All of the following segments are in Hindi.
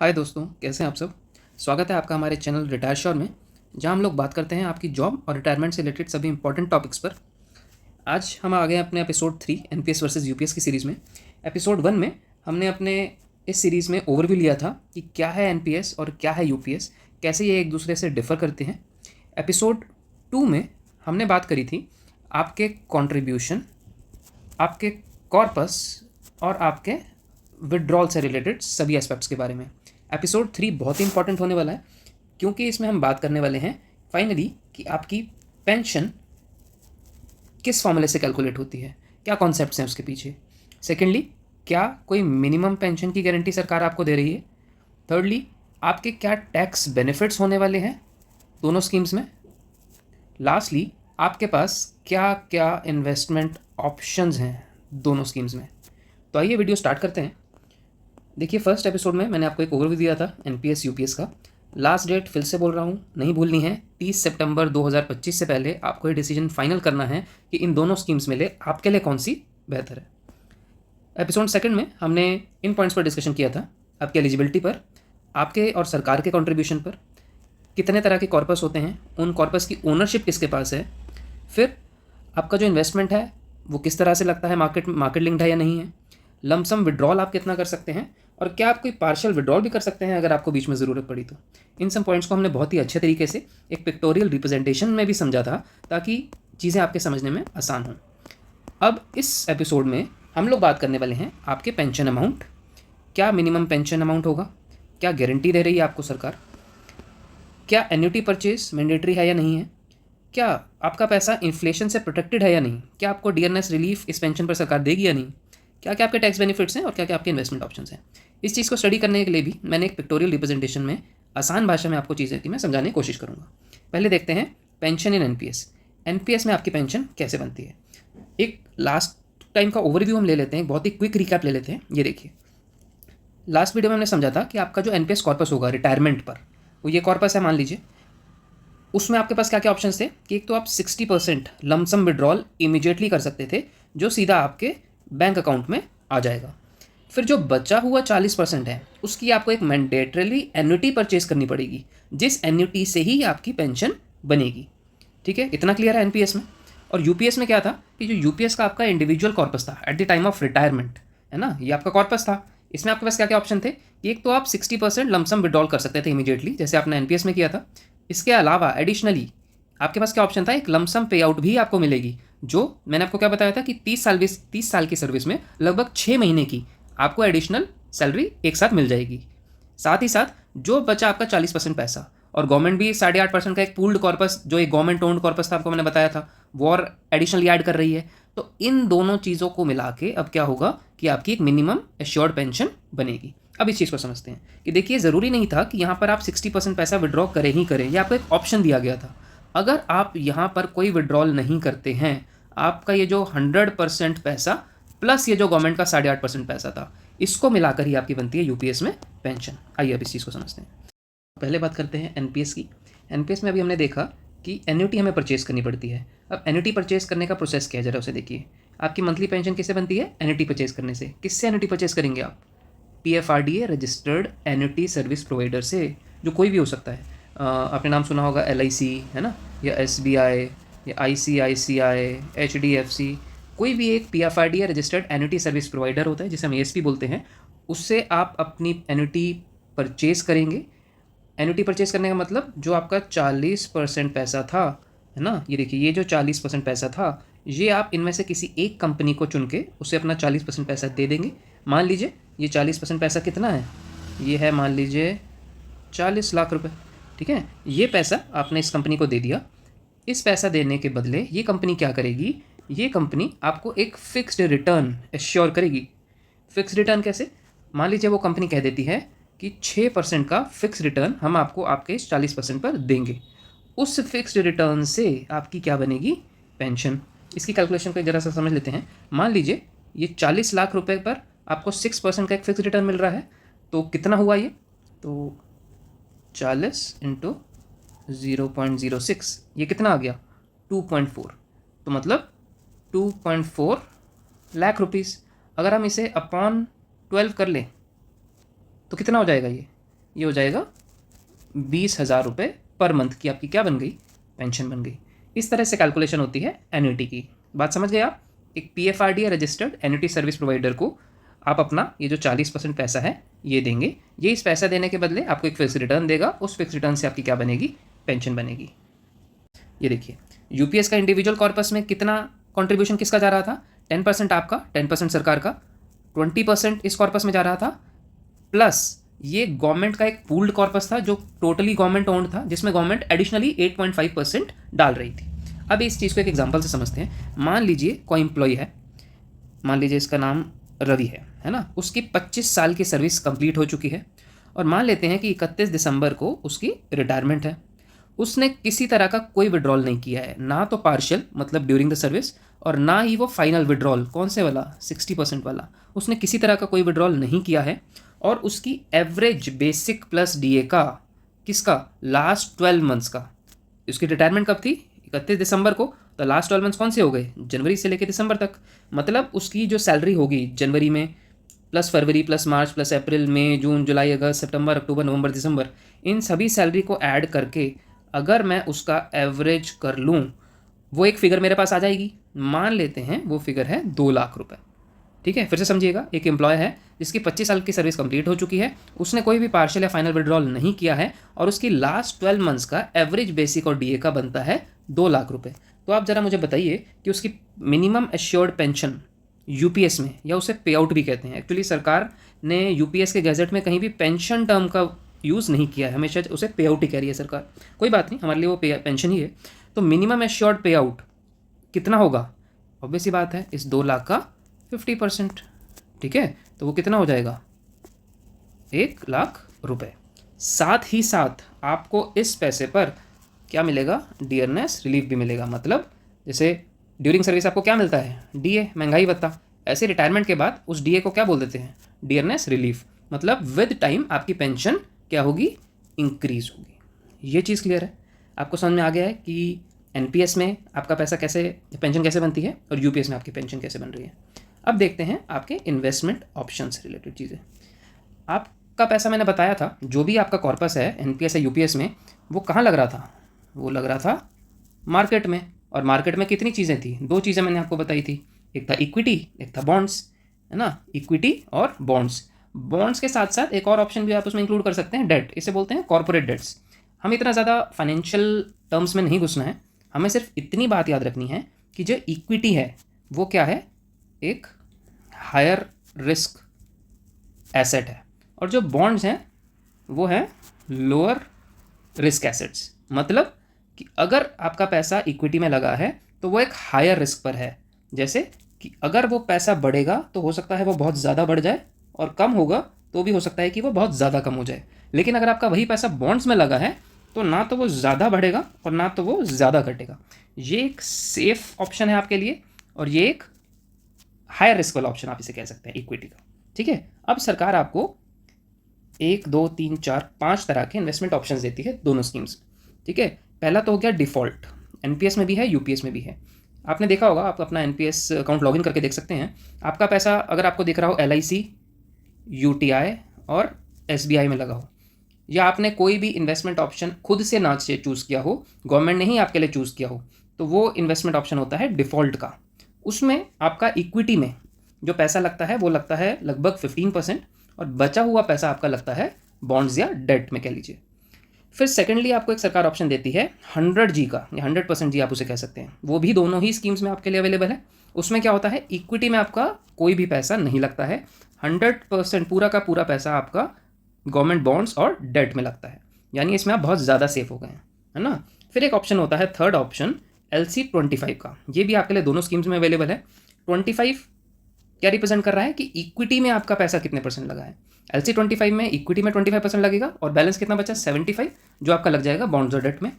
हाय दोस्तों, कैसे हैं आप सब। स्वागत है आपका हमारे चैनल रिटायर श्योर में, जहां हम लोग बात करते हैं आपकी जॉब और रिटायरमेंट से रिलेटेड सभी इंपॉर्टेंट टॉपिक्स पर। आज हम आ गए हैं अपने एपिसोड 3 एनपीएस वर्सेस यूपीएस की सीरीज़ में। एपिसोड 1 में हमने अपने इस सीरीज़ में ओवरव्यू लिया था कि क्या है एनपीएस और क्या है यूपीएस, कैसे ये एक दूसरे से डिफ़र करते हैं। एपिसोड 2 में हमने बात करी थी आपके कॉन्ट्रीब्यूशन, आपके कॉर्पस और आपके विड्रॉल से रिलेटेड सभी एस्पेक्ट्स के बारे में। एपिसोड 3 बहुत ही इंपॉर्टेंट होने वाला है, क्योंकि इसमें हम बात करने वाले हैं फाइनली कि आपकी पेंशन किस फॉर्मूले से कैलकुलेट होती है, क्या कॉन्सेप्ट्स हैं उसके पीछे। सेकेंडली, क्या कोई मिनिमम पेंशन की गारंटी सरकार आपको दे रही है। थर्डली, आपके क्या टैक्स बेनिफिट्स होने वाले हैं दोनों स्कीम्स में। लास्टली, आपके पास क्या क्या इन्वेस्टमेंट ऑप्शंस हैं दोनों स्कीम्स में। तो आइए वीडियो स्टार्ट करते हैं। देखिए, फर्स्ट एपिसोड में मैंने आपको एक ओवरव्यू दिया था एनपीएस यूपीएस का। लास्ट डेट फिर से बोल रहा हूँ, नहीं भूलनी है, 30 सितंबर 2025 से पहले आपको ये डिसीजन फाइनल करना है कि इन दोनों स्कीम्स में ले आपके लिए कौन सी बेहतर है। एपिसोड सेकंड में हमने इन पॉइंट्स पर डिस्कशन किया था, आपकी एलिजिबिलिटी पर, आपके और सरकार के कंट्रीब्यूशन पर, कितने तरह के कॉर्पस होते हैं, उन कॉर्पस की ओनरशिप किसके पास है, फिर आपका जो इन्वेस्टमेंट है वो किस तरह से लगता है, मार्केट लिंक्ड है या नहीं है, लमसम विड्रॉल आप कितना कर सकते हैं, और क्या आप कोई पार्शियल विड्रॉल भी कर सकते हैं अगर आपको बीच में ज़रूरत पड़ी तो। इन सब पॉइंट्स को हमने बहुत ही अच्छे तरीके से एक पिक्टोरियल रिप्रेजेंटेशन में भी समझा था, ताकि चीज़ें आपके समझने में आसान हों। अब इस एपिसोड में हम लोग बात करने वाले हैं आपके पेंशन अमाउंट, क्या मिनिमम पेंशन अमाउंट होगा, क्या गारंटी दे रही है आपको सरकार, क्या एन्युटी परचेज मैंडेटरी है या नहीं है, क्या आपका पैसा इन्फ्लेशन से प्रोटेक्टेड है या नहीं, क्या आपको डीएनएस रिलीफ इस पेंशन पर सरकार देगी या नहीं, क्या क्या आपके टैक्स बेनिफिट्स हैं और क्या क्या आपके इन्वेस्टमेंट ऑप्शंस हैं। इस चीज़ को स्टडी करने के लिए भी मैंने एक पिक्टोरियल रिप्रेजेंटेशन में आसान भाषा में आपको चीज़ें की मैं समझाने की कोशिश करूँगा। पहले देखते हैं पेंशन इन एनपीएस। एनपीएस में आपकी पेंशन कैसे बनती है। एक लास्ट टाइम का ओवरव्यू हम ले लेते हैं, बहुत ही क्विक रिकैप ले लेते हैं। ये देखिए, लास्ट वीडियो में हमने समझा था कि आपका जो एनपीएस कॉर्पस होगा रिटायरमेंट पर, वो ये कॉर्पस है मान लीजिए। उसमें आपके पास क्या क्या ऑप्शंस थे कि एक तो आप 60% लमसम विड्रॉल इमीडिएटली कर सकते थे, जो सीधा आपके बैंक अकाउंट में आ जाएगा। फिर जो बचा हुआ 40% है, उसकी आपको एक मैंडेटरली एन्युटी परचेज करनी पड़ेगी, जिस एन्युटी से ही आपकी पेंशन बनेगी। ठीक है, इतना क्लियर है एनपीएस में। और यूपीएस में क्या था कि जो यूपीएस का आपका इंडिविजुअल कॉर्पस था at the time of retirement, है ना, ये आपका कॉर्पस था। इसमें आपके पास क्या क्या ऑप्शन थे कि एक तो आप 60% लमसम विड्रॉल कर सकते थे इमीडिएटली, जैसे आपने एनपीएस में किया था। इसके अलावा एडिशनली आपके पास क्या ऑप्शन था, एक लमसम पे आउट भी आपको मिलेगी, जो मैंने आपको क्या बताया था कि 30 साल की सर्विस में लगभग 6 महीने की आपको एडिशनल सैलरी एक साथ मिल जाएगी। साथ ही साथ जो बचा आपका 40% पैसा, और गवर्नमेंट भी 8.5% का एक पूल्ड कॉर्पस, जो एक गवर्नमेंट ओन्ड कॉर्पस था आपको मैंने बताया था, वो और एडिशनली ऐड कर रही है। तो इन दोनों चीज़ों को मिला के अब क्या होगा कि आपकी एक मिनिमम एश्योर्ड पेंशन बनेगी। अब इस चीज़ को समझते हैं कि देखिए, ज़रूरी नहीं था कि यहाँ पर आप 60% पैसा विड्रॉ करें ही करें, यह आपको एक ऑप्शन दिया गया था। अगर आप यहाँ पर कोई विड्रॉल नहीं करते हैं, आपका ये जो 100% पैसा प्लस ये जो गवर्नमेंट का 8.5% पैसा था, इसको मिलाकर ही आपकी बनती है यूपीएस में पेंशन। आइए अब इस चीज़ को समझते हैं। पहले बात करते हैं एनपीएस की। एनपीएस में अभी हमने देखा कि एन्युटी हमें परचेज करनी पड़ती है। अब एन्युटी परचेज करने का प्रोसेस क्या है, जरा उसे देखिए। आपकी मंथली पेंशन किससे बनती है, एन्युटी परचेज करने से। किससे एन्युटी परचेज करेंगे आप, PFRDA registered annuity service provider से, जो कोई भी हो सकता है। आपने नाम सुना होगा एलआईसी, है ना, या एसबीआई, या आईसीआईसीआई, एचडीएफसी, कोई भी एक PFRDA registered annuity service provider होता है, जिसे हम एएसपी बोलते हैं। उससे आप अपनी एन्युटी परचेज करेंगे। एन्युटी परचेज करने का मतलब जो आपका 40% पैसा था, है ना, ये देखिए, ये जो 40% पैसा था, ये आप इनमें से किसी एक कंपनी को चुन के उसे अपना 40% पैसा दे देंगे। मान लीजिए ये 40% पैसा कितना है, ये है मान लीजिए 40 लाख रुपए। ठीक है, ये पैसा आपने इस कंपनी को दे दिया। इस पैसा देने के बदले ये कंपनी क्या करेगी, ये कंपनी आपको एक फिक्स्ड रिटर्न एश्योर करेगी। फिक्स रिटर्न कैसे, मान लीजिए वो कंपनी कह देती है कि 6% का फिक्स रिटर्न हम आपको आपके 40% पर देंगे। उस फिक्स्ड रिटर्न से आपकी क्या बनेगी, पेंशन। इसकी कैलकुलेशन को जरा सा समझ लेते हैं। मान लीजिए ये 40 लाख रुपए पर आपको 6% का एक फिक्स रिटर्न मिल रहा है, तो कितना हुआ ये, तो 40 इंटू 0.06, ये कितना आ गया, 2.4। तो मतलब 2.4 लाख रुपीज़। अगर हम इसे अपॉन 12 कर लें तो कितना हो जाएगा ये, ये हो जाएगा 20,000 रुपये पर मंथ की आपकी क्या बन गई, पेंशन बन गई। इस तरह से कैलकुलेशन होती है एन्युटी की। बात समझ गए आप? एक PFRDA registered annuity service provider को आप अपना ये जो 40% पैसा है ये देंगे। ये इस पैसा देने के बदले आपको एक फिक्स रिटर्न देगा, उस फिक्स रिटर्न से आपकी क्या बनेगी, पेंशन बनेगी। ये देखिए यूपीएस का इंडिविजुअल कॉर्पस में कितना कंट्रीब्यूशन किसका जा रहा था, 10% आपका, 10% सरकार का, 20% इस कॉर्पस में जा रहा था, प्लस ये गवर्नमेंट का एक पूल्ड कॉर्पस था जो टोटली गवर्नमेंट ओन्ड था, जिसमें गवर्नमेंट एडिशनली 8.5% डाल रही थी। अब इस चीज़ को एक एग्जांपल से समझते हैं। मान लीजिए कोई एम्प्लॉय है, मान लीजिए इसका नाम रवि है ना, उसकी 25 साल की सर्विस कंप्लीट हो चुकी है और मान लेते हैं कि 31 दिसंबर को उसकी रिटायरमेंट है। उसने किसी तरह का कोई विड्रॉल नहीं किया है, ना तो पार्शियल मतलब ड्यूरिंग द सर्विस, और ना ही वो फाइनल विड्रॉल कौन से वाला 60% वाला, उसने किसी तरह का कोई विड्रॉल नहीं किया है। और उसकी एवरेज बेसिक प्लस डीए का किसका, लास्ट 12 मंथ्स का, उसकी रिटायरमेंट कब थी, 31 दिसंबर को, तो लास्ट 12 मंथ्स कौन से हो गए, जनवरी से लेकर दिसंबर तक। मतलब उसकी जो सैलरी होगी जनवरी में प्लस फरवरी प्लस मार्च प्लस अप्रैल मई जून जुलाई अगस्त सितंबर अक्टूबर नवंबर दिसंबर, इन सभी सैलरी को ऐड करके अगर मैं उसका एवरेज कर लूँ, वो एक फिगर मेरे पास आ जाएगी। मान लेते हैं वो फिगर है 2 लाख रुपए। ठीक है, फिर से समझिएगा, एक एम्प्लॉय है जिसकी 25 साल की सर्विस कंप्लीट हो चुकी है, उसने कोई भी पार्शियल या फाइनल विड्रॉल नहीं किया है और उसकी लास्ट 12 मंथ्स का एवरेज बेसिक और डीए का बनता है 2 लाख रुपए। तो आप ज़रा मुझे बताइए कि उसकी मिनिमम एश्योर्ड पेंशन यूपीएस में, या उसे पे आउट भी कहते हैं, एक्चुअली सरकार ने यूपीएस के गैजेट में कहीं भी पेंशन टर्म का यूज़ नहीं किया है, हमेशा उसे पे आउट ही कह रही है सरकार। कोई बात नहीं, हमारे लिए वो पेंशन ही है। तो मिनिमम एश्योर्ड पे आउट कितना होगा, ऑब्वियस सी बात है, इस 2 लाख का 50%। ठीक है, तो वो कितना हो जाएगा, 1 लाख रुपए। साथ ही साथ आपको इस पैसे पर क्या मिलेगा, डियरनेस रिलीफ भी मिलेगा। मतलब जैसे ड्यूरिंग सर्विस आपको क्या मिलता है, डीए, महंगाई भत्ता, ऐसे रिटायरमेंट के बाद उस डीए को क्या बोल देते हैं, डियरनेस रिलीफ। मतलब विद टाइम आपकी पेंशन क्या होगी, इंक्रीज होगी। ये चीज़ क्लियर है, आपको समझ में आ गया है कि एनपीएस में आपका पैसा कैसे, पेंशन कैसे बनती है और यूपीएस में आपकी पेंशन कैसे बन रही है। अब देखते हैं आपके इन्वेस्टमेंट ऑप्शन से रिलेटेड चीज़ें। आपका पैसा मैंने बताया था, जो भी आपका कॉर्पस है एनपीएस या यूपीएस में, वो कहाँ लग रहा था, वो लग रहा था मार्केट में। और मार्केट में कितनी चीज़ें थी, 2 चीज़ें मैंने आपको बताई थी, एक था इक्विटी, एक था बॉन्ड्स, है ना, इक्विटी और बॉन्ड्स। बॉन्ड्स के साथ साथ एक और ऑप्शन भी आप उसमें इंक्लूड कर सकते हैं, डेट, इसे बोलते हैं कॉर्पोरेट डेट्स। हम इतना ज़्यादा फाइनेंशियल टर्म्स में नहीं घुसना है, हमें सिर्फ इतनी बात याद रखनी है कि जो इक्विटी है वो क्या है, एक हायर रिस्क एसेट है, और जो बॉन्ड्स हैं वो है लोअर रिस्क एसेट्स। मतलब कि अगर आपका पैसा इक्विटी में लगा है तो वो एक हायर रिस्क पर है, जैसे कि अगर वो पैसा बढ़ेगा तो हो सकता है वो बहुत ज़्यादा बढ़ जाए, और कम होगा तो भी हो सकता है कि वो बहुत ज़्यादा कम हो जाए। लेकिन अगर आपका वही पैसा बॉन्ड्स में लगा है तो ना तो वो ज़्यादा बढ़ेगा और ना तो वो ज़्यादा घटेगा। ये एक सेफ ऑप्शन है आपके लिए, और ये एक हायर रिस्क वाला ऑप्शन आप इसे कह सकते हैं इक्विटी का। ठीक है, अब सरकार आपको 1 2 3 4 5 तरह के इन्वेस्टमेंट ऑप्शंस देती है दोनों स्कीम्स। ठीक है, पहला तो हो गया डिफ़ॉल्ट, एनपीएस में भी है यूपीएस में भी है। आपने देखा होगा, आप अपना एनपीएस अकाउंट लॉगिन करके देख सकते हैं। आपका पैसा अगर आपको दिख रहा हो एलआईसी, यूटीआई और एसबीआई में लगा हो, या आपने कोई भी इन्वेस्टमेंट ऑप्शन खुद से ना चूज़ किया हो, गवर्नमेंट ने ही आपके लिए चूज़ किया हो, तो वो इन्वेस्टमेंट ऑप्शन होता है डिफ़ॉल्ट का। उसमें आपका इक्विटी में जो पैसा लगता है वो लगता है लगभग 15%, और बचा हुआ पैसा आपका लगता है बॉन्ड्स या डेट में कह लीजिए। फिर सेकेंडली आपको एक सरकार ऑप्शन देती है 100G का, या 100% जी आप उसे कह सकते हैं। वो भी दोनों ही स्कीम्स में आपके लिए अवेलेबल है। उसमें क्या होता है, इक्विटी में आपका कोई भी पैसा नहीं लगता है, 100% पूरा का पूरा पैसा आपका गवर्नमेंट बॉन्ड्स और डेट में लगता है, यानी इसमें आप बहुत ज़्यादा सेफ हो गए हैं, है ना। फिर एक ऑप्शन होता है, थर्ड ऑप्शन, LC25 का। ये भी आपके लिए दोनों स्कीम्स में अवेलेबल है। 25 क्या रिप्रेजेंट कर रहा है कि इक्विटी में आपका पैसा कितने परसेंट लगा है। LC25 में इक्विटी में 25% लगेगा और बैलेंस कितना बचा, 75, जो आपका लग जाएगा बॉन्ड्स और डेट में।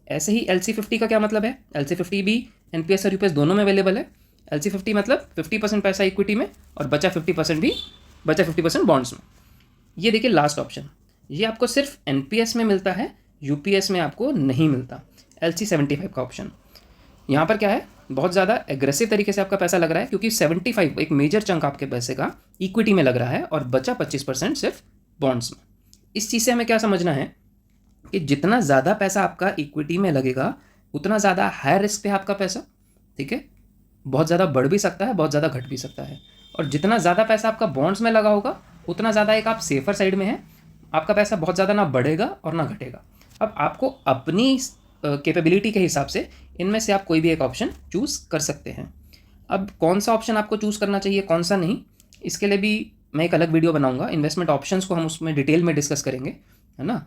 ऐसे ही LC50 का क्या मतलब है, LC50 भी एनपीएस और यूपीएस दोनों में अवेलेबल है। LC50 मतलब 50% पैसा इक्विटी में और बचा 50% बॉन्ड्स में। ये देखिए लास्ट ऑप्शन, ये आपको सिर्फ एनपीएस में मिलता है, यूपीएस में आपको नहीं मिलता। LC75 का ऑप्शन, यहाँ पर क्या है, बहुत ज़्यादा एग्रेसिव तरीके से आपका पैसा लग रहा है, क्योंकि 75 एक मेजर चंक आपके पैसे का इक्विटी में लग रहा है और बचा 25% सिर्फ बॉन्ड्स में। इस चीज़ से हमें क्या समझना है कि जितना ज़्यादा पैसा आपका इक्विटी में लगेगा उतना ज़्यादा हाई रिस्क पे आपका पैसा, ठीक है, बहुत ज़्यादा बढ़ भी सकता है, बहुत ज़्यादा घट भी सकता है। और जितना ज़्यादा पैसा आपका बॉन्ड्स में लगा होगा उतना ज़्यादा एक आप सेफर साइड में है, आपका पैसा बहुत ज़्यादा ना बढ़ेगा और ना घटेगा। अब आपको अपनी कैपेबिलिटी के हिसाब से इनमें से आप कोई भी एक ऑप्शन चूज़ कर सकते हैं। अब कौन सा ऑप्शन आपको चूज़ करना चाहिए, कौन सा नहीं, इसके लिए भी मैं एक अलग वीडियो बनाऊंगा। इन्वेस्टमेंट ऑप्शंस को हम उसमें डिटेल में डिस्कस करेंगे, है ना,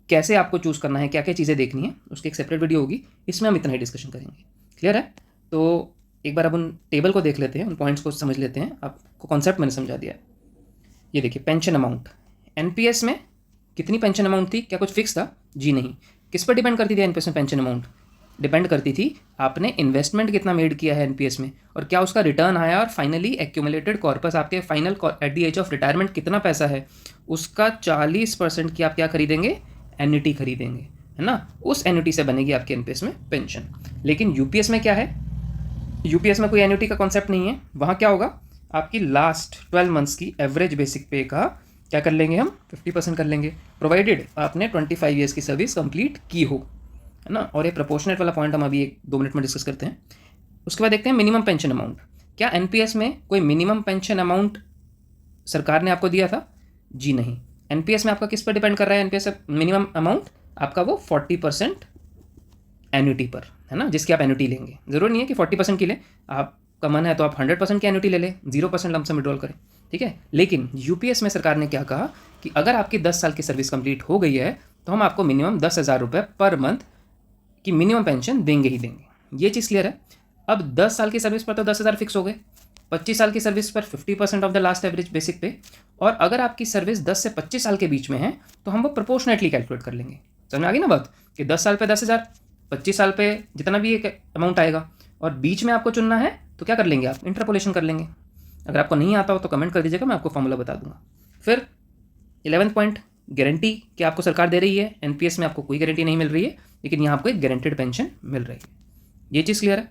कैसे आपको चूज़ करना है, क्या क्या चीज़ें देखनी है, उसकी एक सेपरेट वीडियो होगी, इसमें हम इतना ही डिस्कशन करेंगे। क्लियर है? तो एक बार अब उन टेबल को देख लेते हैं, उन पॉइंट्स को समझ लेते हैं। आपको कॉन्सेप्ट मैंने समझा दिया है। ये देखिए, पेंशन अमाउंट, एनपीएस में कितनी पेंशन अमाउंट थी, क्या कुछ फिक्स था? जी नहीं। किस पर डिपेंड करती थी एनपीएस में पेंशन अमाउंट? डिपेंड करती थी आपने इन्वेस्टमेंट कितना मेड किया है एनपीएस में और क्या उसका रिटर्न आया, और फाइनली एक्यूमुलेटेड कॉर्पस आपके final at the age of retirement कितना पैसा है, उसका 40% की आप क्या खरीदेंगे, एन्युटी खरीदेंगे, है ना। उस एन्युटी से बनेगी आपके एनपीएस में पेंशन। लेकिन यूपीएस में क्या है, यूपीएस में कोई एन्युटी का कॉन्सेप्ट नहीं है। वहाँ क्या होगा, आपकी लास्ट 12 मंथ्स की एवरेज बेसिक पे का क्या कर लेंगे हम, 50% कर लेंगे, प्रोवाइडेड आपने 25 ईयर्स की सर्विस कंप्लीट की हो, है ना। और ये प्रोपोर्शनेट वाला पॉइंट हम अभी 1-2 मिनट में डिस्कस करते हैं। उसके बाद देखते हैं मिनिमम पेंशन अमाउंट। क्या एनपीएस में कोई मिनिमम पेंशन अमाउंट सरकार ने आपको दिया था? जी नहीं। एनपीएस में आपका किस पर डिपेंड कर रहा है, एनपीएस मिनिमम अमाउंट आपका वो 40% एन्युटी पर, है ना, जिसकी आप एन्युटी लेंगे। ज़रूरी नहीं है कि 40% की लें, आपका मन है तो आप 100% की एन्युटी ले लें, 0% लमसम विड्रॉल करें, ठीक है। लेकिन यूपीएस में सरकार ने क्या कहा कि अगर आपकी 10 साल की सर्विस कंप्लीट हो गई है तो हम आपको मिनिमम 10,000 रुपये पर मंथ की मिनिमम पेंशन देंगे ही देंगे। ये चीज़ क्लियर है। अब 10 साल की सर्विस पर तो 10,000 फिक्स हो गए, 25 साल की सर्विस पर 50% of the last average basic पे, और अगर आपकी सर्विस 10 से 25 साल के बीच में है तो हम वो प्रोपोर्शनेटली कैलकुलेट कर लेंगे। समझ में आ गई ना बात, कि 10 साल पे 10,000, 25 साल पे जितना भी एक अमाउंट आएगा, और बीच में आपको चुनना है तो क्या कर लेंगे आप, इंटरपोलेशन कर लेंगे। अगर आपको नहीं आता हो तो कमेंट कर दीजिएगा, मैं आपको फॉर्मूला बता दूंगा। फिर 11 पॉइंट, गारंटी कि आपको सरकार दे रही है। एनपीएस में आपको कोई गारंटी नहीं मिल रही है, लेकिन यहाँ आपको एक गारंटेड पेंशन मिल रही है। ये चीज़ क्लियर है।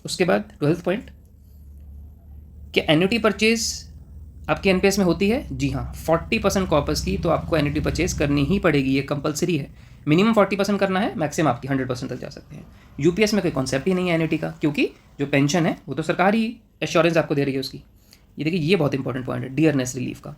उसके बाद 12th पॉइंट, क्या एन्युटी परचेज आपकी एनपीएस में होती है? जी हाँ, 40% कॉर्पस की तो आपको एन्युटी परचेज करनी ही पड़ेगी, ये कंपलसरी है। मिनिमम 40% करना है, मैक्सिमम आपकी 100% तक जा सकते हैं। यूपीएस में कोई कॉन्सेप्ट ही नहीं है एन्युटी का, क्योंकि जो पेंशन है वो तो सरकार ही एश्योरेंस आपको दे रही है उसकी। ये देखिए, ये बहुत इंपॉर्टेंट पॉइंट है, डियरनेस रिलीफ का।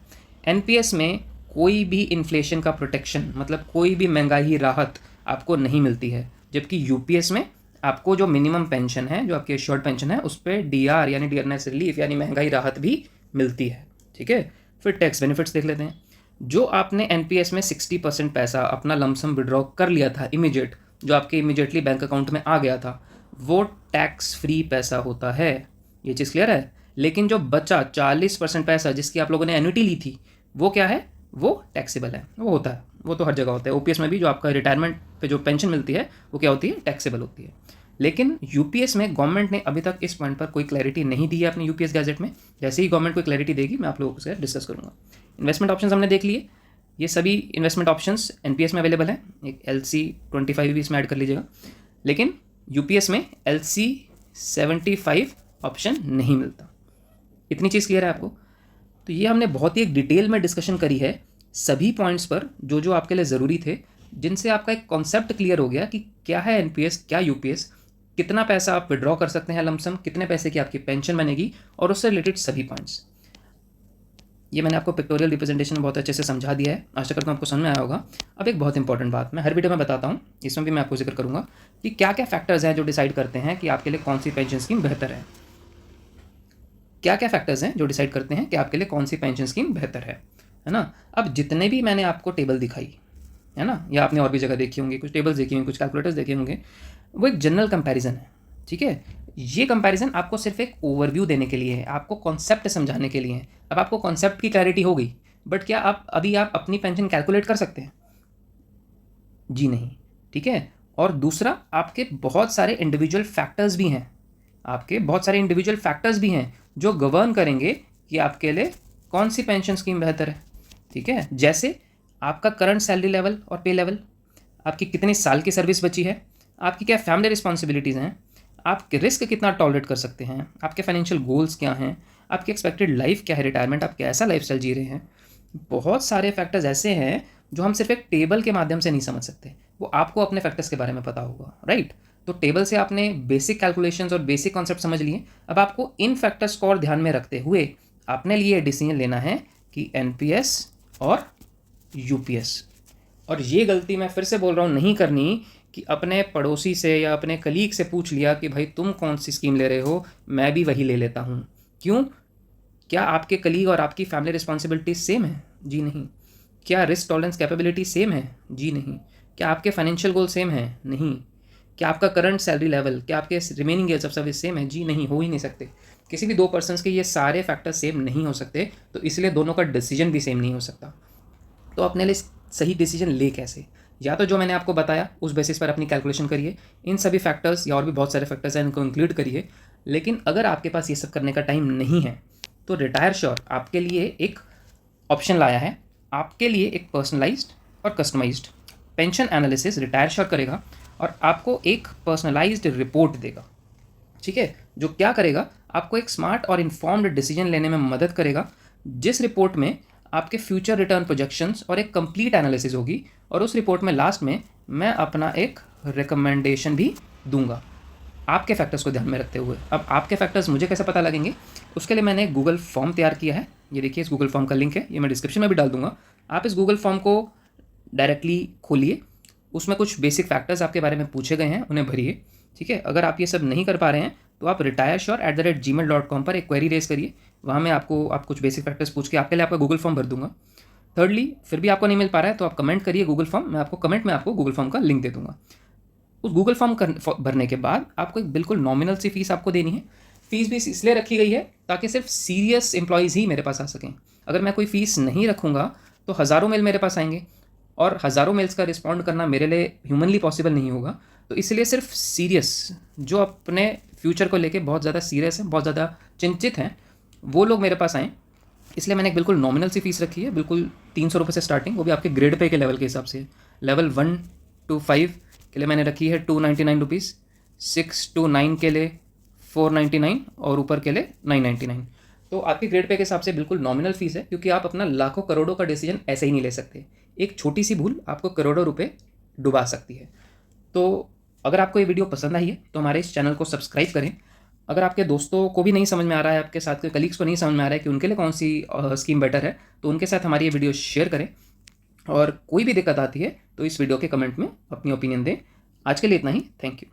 एनपीएस में कोई भी इन्फ्लेशन का प्रोटेक्शन, मतलब कोई भी महंगाई राहत आपको नहीं मिलती है, जबकि यूपीएस में आपको जो मिनिमम पेंशन है, जो आपकी एश्योर्ड पेंशन है, उस पर डीआर यानी डियरनेस रिलीफ यानी महंगाई राहत भी मिलती है, ठीक है। फिर टैक्स बेनिफिट्स देख लेते हैं। जो आपने एनपीएस में 60% पैसा अपना लमसम विड्रॉ कर लिया था इमीडिएट, जो आपके इमीडिएटली बैंक अकाउंट में आ गया था, वो टैक्स फ्री पैसा होता है। ये चीज़ क्लियर है। लेकिन जो बचा 40% पैसा जिसकी आप लोगों ने एन्युटी ली थी, वो क्या है, वो टैक्सेबल है, वो होता है, वो तो हर जगह होता है। ओपीएस में भी जो आपका रिटायरमेंट पे जो पेंशन मिलती है वो क्या होती है, टैक्सेबल होती है। लेकिन यूपीएस में गवर्नमेंट ने अभी तक इस पॉइंट पर कोई क्लैरिटी नहीं दी है अपने यूपीएस गैजेट में। जैसे ही गवर्नमेंट कोई क्लैरिटी देगी मैं आप लोगों से डिस्कस करूँगा। इन्वेस्टमेंट ऑप्शंस हमने देख लिए, ये सभी इन्वेस्टमेंट ऑप्शंस एनपीएस में अवेलेबल है। एक LC25 भी इसमें ऐड कर लीजिएगा। लेकिन यूपीएस में LC75 ऑप्शन नहीं मिलता। इतनी चीज़ क्लियर है आपको। तो ये हमने बहुत ही एक डिटेल में डिस्कशन करी है सभी पॉइंट्स पर, जो जो आपके लिए ज़रूरी थे, जिनसे आपका एक कॉन्सेप्ट क्लियर हो गया कि क्या है एनपीएस, क्या यूपीएस, कितना पैसा आप विड्रॉ कर सकते हैं लमसम, कितने पैसे की आपकी पेंशन बनेगी, और उससे रिलेटेड सभी पॉइंट्स। ये मैंने आपको पिक्टोरियल रिप्रेजेंटेशन में बहुत अच्छे से समझा दिया है। आशा करता हूँ आपको समझ में आया होगा। अब एक बहुत इंपॉर्टेंट बात मैं हर वीडियो में बताता हूँ, इसमें भी मैं आपको जिक्र करूँगा कि क्या क्या फैक्टर्स हैं जो डिसाइड करते हैं कि आपके लिए कौन सी पेंशन स्कीम बेहतर है। क्या क्या फैक्टर्स हैं जो डिसाइड करते हैं कि आपके लिए कौन सी पेंशन स्कीम बेहतर है ना। अब जितने भी मैंने आपको टेबल दिखाई है ना, या आपने और भी जगह देखी होंगी, कुछ टेबल्स देखी होंगी, कुछ कैलकुलेटर्स देखे होंगे, वो एक जनरल कंपैरिजन है, ठीक है। ये कंपैरिजन आपको सिर्फ एक ओवरव्यू देने के लिए है, आपको कॉन्सेप्ट समझाने के लिए है। अब आपको कॉन्सेप्ट की क्लैरिटी हो गई, बट क्या आप अपनी पेंशन कैलकुलेट कर सकते हैं? जी नहीं, ठीक है। और दूसरा, आपके बहुत सारे इंडिविजुअल फैक्टर्स भी हैं, जो गवर्न करेंगे कि आपके लिए कौन सी पेंशन स्कीम बेहतर है, ठीक है। जैसे आपका करंट सैलरी लेवल और पे लेवल, आपकी कितने साल की सर्विस बची है, आपकी क्या फैमिली रिस्पॉन्सिबिलिटीज़ हैं, आपके रिस्क कितना टॉलरेट कर सकते हैं, आपके फाइनेंशियल गोल्स क्या हैं, आपकी एक्सपेक्टेड लाइफ क्या है, रिटायरमेंट आप कैसा लाइफस्टाइल जी रहे हैं, बहुत सारे फैक्टर्स ऐसे हैं जो हम सिर्फ एक टेबल के माध्यम से नहीं समझ सकते, वो आपको अपने फैक्टर्स के बारे में पता होगा, राइट। तो टेबल से आपने बेसिक कैलकुलेशंस और बेसिक कॉन्सेप्ट समझ लिए। अब आपको इन फैक्टर्स को और ध्यान में रखते हुए आपने लिए डिसीजन लेना है कि एनपीएस और यूपीएस। और ये गलती मैं फिर से बोल रहा हूँ नहीं करनी कि अपने पड़ोसी से या अपने कलीग से पूछ लिया कि भाई तुम कौन सी स्कीम ले रहे हो, मैं भी वही ले लेता हूँ। क्यों? क्या आपके कलीग और आपकी फैमिली रिस्पॉन्सिबिलिटीज सेम है? जी नहीं। क्या रिस्क टॉलरेंस कैपेबिलिटी सेम है? जी नहीं। क्या आपके फाइनेंशियल गोल सेम है? नहीं। क्या आपका करंट सैलरी लेवल, क्या आपके remaining years of service same है? जी नहीं, हो ही नहीं सकते। किसी भी दो पर्सन्स के ये सारे फैक्टर्स सेम नहीं हो सकते, तो इसलिए दोनों का डिसीजन भी सेम नहीं हो सकता। तो अपने लिए सही डिसीजन ले कैसे? या तो जो मैंने आपको बताया उस बेसिस पर अपनी कैलकुलेशन करिए, इन सभी फैक्टर्स या और भी बहुत सारे फैक्टर्स हैं इनको इंक्लूड करिए। लेकिन अगर आपके पास ये सब करने का टाइम नहीं है तो रिटायर श्योर आपके लिए एक ऑप्शन लाया है। आपके लिए एक पर्सनलाइज्ड और customised pension analysis retire sure करेगा और आपको एक पर्सनलाइज्ड रिपोर्ट देगा, ठीक है, जो क्या करेगा, आपको एक स्मार्ट और इन्फॉर्म्ड डिसीजन लेने में मदद करेगा, जिस रिपोर्ट में आपके फ्यूचर रिटर्न प्रोजेक्शंस और एक कंप्लीट एनालिसिस होगी। और उस रिपोर्ट में लास्ट में मैं अपना एक रिकमेंडेशन भी दूंगा आपके फैक्टर्स को ध्यान में रखते हुए। अब आपके फैक्टर्स मुझे कैसे पता लगेंगे, उसके लिए मैंने एक गूगल फॉर्म तैयार किया है। ये देखिए, इस गूगल फॉर्म का लिंक है, ये मैं डिस्क्रिप्शन में भी डाल दूंगा। आप इस गूगल फॉर्म को डायरेक्टली खोलिए, उसमें कुछ बेसिक फैक्टर्स आपके बारे में पूछे गए हैं, उन्हें भरिए, ठीक है। अगर आप ये सब नहीं कर पा रहे हैं तो आप retiresure@gmail.com पर एक क्वेरी रेज करिए, वहाँ मैं आपको कुछ बेसिक फैक्टर्स पूछ के आपके लिए आपका गूगल फॉर्म भर दूंगा। थर्डली, फिर भी आपको नहीं मिल पा रहा है तो आप कमेंट करिए गूगल फॉर्म, मैं आपको कमेंट में आपको गूगल फॉर्म का लिंक दे दूंगा। उस गूगल फॉर्म भरने के बाद आपको एक बिल्कुल नॉमिनल सी फीस आपको देनी है। फीस भी इसलिए रखी गई है ताकि सिर्फ सीरियस एम्प्लॉयज़ ही मेरे पास आ सकें। अगर मैं कोई फ़ीस नहीं रखूँगा तो हज़ारों मेल मेरे पास आएंगे और हज़ारों मेल्स का रिस्पॉन्ड करना मेरे लिए ह्यूमनली पॉसिबल नहीं होगा। तो इसलिए सिर्फ सीरियस, जो अपने फ्यूचर को लेके बहुत ज़्यादा सीरियस हैं, बहुत ज़्यादा चिंतित हैं, वो लोग मेरे पास आएँ। इसलिए मैंने एक बिल्कुल नॉमिनल सी फीस रखी है, बिल्कुल 300 रुपये से स्टार्टिंग, वो भी आपके ग्रेड पे के लेवल के हिसाब से। लेवल 1 to 5 के लिए मैंने रखी है 299 रुपीज़, 6 to 9 के लिए 499 और ऊपर के लिए 999। तो आपकी ग्रेड पे के हिसाब से बिल्कुल नॉमिनल फीस है, क्योंकि आप अपना लाखों करोड़ों का डिसीजन ऐसे ही नहीं ले सकते। एक छोटी सी भूल आपको करोड़ों रुपए डुबा सकती है। तो अगर आपको ये वीडियो पसंद आई है तो हमारे इस चैनल को सब्सक्राइब करें। अगर आपके दोस्तों को भी नहीं समझ में आ रहा है, आपके साथ के कलीग्स को नहीं समझ में आ रहा है कि उनके लिए कौन सी स्कीम बेटर है, तो उनके साथ हमारी ये वीडियो शेयर करें। और कोई भी दिक्कत आती है तो इस वीडियो के कमेंट में अपनी ओपिनियन दें। आज के लिए इतना ही, थैंक यू।